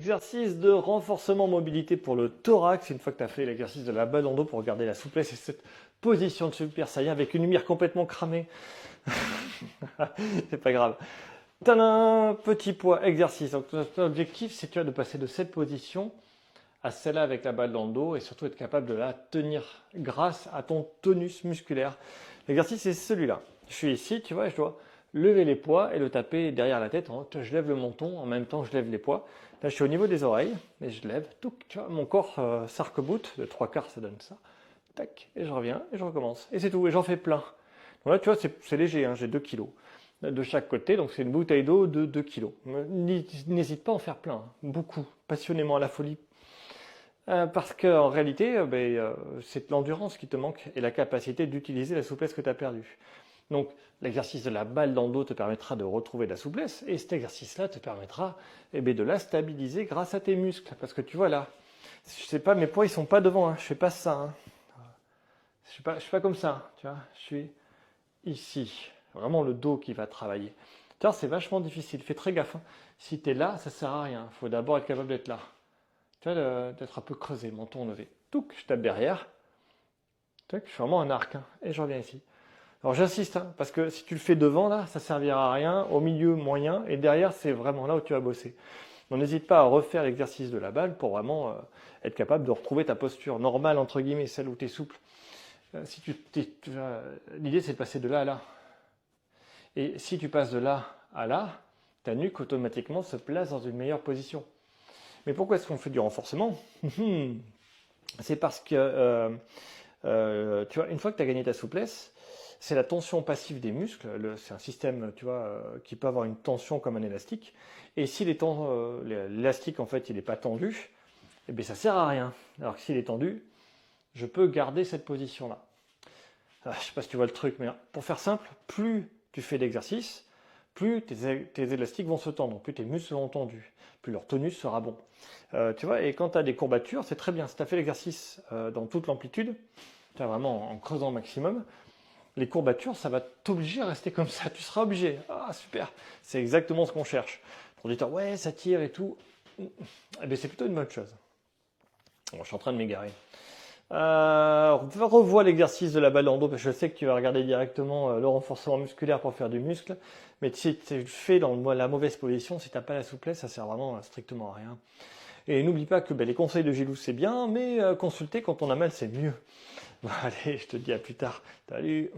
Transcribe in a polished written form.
Exercice de renforcement mobilité pour le thorax, une fois que tu as fait l'exercice de la balle en dos pour garder la souplesse et cette position de super saiyan avec une lumière complètement cramée. C'est pas grave. Tadam, petit poids, exercice. Donc ton objectif, c'est de passer de cette position à celle-là avec la balle dans le dos et surtout être capable de la tenir grâce à ton tonus musculaire. L'exercice c'est celui-là. Je suis ici, tu vois, je dois lever les poids et le taper derrière la tête. Je lève le menton, en même temps je lève les poids. Là je suis au niveau des oreilles, et je lève, tout, tu vois, mon corps s'arc-boute, de 3/4 ça donne ça. Tac, et je reviens, et je recommence. Et c'est tout, et j'en fais plein. Donc là tu vois, c'est léger, hein, j'ai 2 kilos de chaque côté, donc c'est une bouteille d'eau de 2 kilos. N'hésite pas à en faire plein, hein, beaucoup, passionnément à la folie. Parce qu'en réalité, c'est l'endurance qui te manque et la capacité d'utiliser la souplesse que tu as perdue. Donc, l'exercice de la balle dans le dos te permettra de retrouver de la souplesse et cet exercice-là te permettra de la stabiliser grâce à tes muscles. Parce que tu vois là, je sais pas, mes poids ils sont pas devant, hein, je fais pas ça. Hein. Je suis pas comme ça, tu vois, je suis ici. Vraiment le dos qui va travailler. Tu vois, c'est vachement difficile, fais très gaffe. Hein. Si tu es là, ça sert à rien. Il faut d'abord être capable d'être là. Tu vois, d'être un peu creusé, menton levé. Touc, je tape derrière. Tac, je fais vraiment un arc. Hein, et je reviens ici. Alors j'insiste, hein, parce que si tu le fais devant, là, ça servira à rien. Au milieu, moyen. Et derrière, c'est vraiment là où tu vas bosser. Donc n'hésite pas à refaire l'exercice de la balle pour vraiment être capable de retrouver ta posture normale, entre guillemets, celle où tu es souple. L'idée, c'est de passer de là à là. Et si tu passes de là à là, ta nuque automatiquement se place dans une meilleure position. Mais pourquoi est-ce qu'on fait du renforcement? C'est parce que, tu vois, une fois que tu as gagné ta souplesse, c'est la tension passive des muscles. C'est un système, tu vois, qui peut avoir une tension comme un élastique. Et si l'élastique, en fait, il n'est pas tendu, eh bien, ça sert à rien. Alors que s'il est tendu, je peux garder cette position-là. Je ne sais pas si tu vois le truc, mais pour faire simple, plus tu fais d'exercice, plus tes élastiques vont se tendre, plus tes muscles seront tendus, plus leur tonus sera bon. Tu vois, et quand tu as des courbatures, c'est très bien. Si tu as fait l'exercice dans toute l'amplitude, tu as vraiment en creusant au maximum, les courbatures, ça va t'obliger à rester comme ça. Tu seras obligé. Ah, super. C'est exactement ce qu'on cherche. Pour dire, ouais, ça tire et tout. Eh bien, c'est plutôt une bonne chose. Bon, je suis en train de m'égarer. Revois l'exercice de la balle en dos, parce que je sais que tu vas regarder directement le renforcement musculaire pour faire du muscle, mais si tu le fais dans la mauvaise position, si tu n'as pas la souplesse, ça sert vraiment strictement à rien. Et n'oublie pas que les conseils de Gilou c'est bien, mais consulter quand on a mal c'est mieux. Bon, allez, je te dis à plus tard. Salut!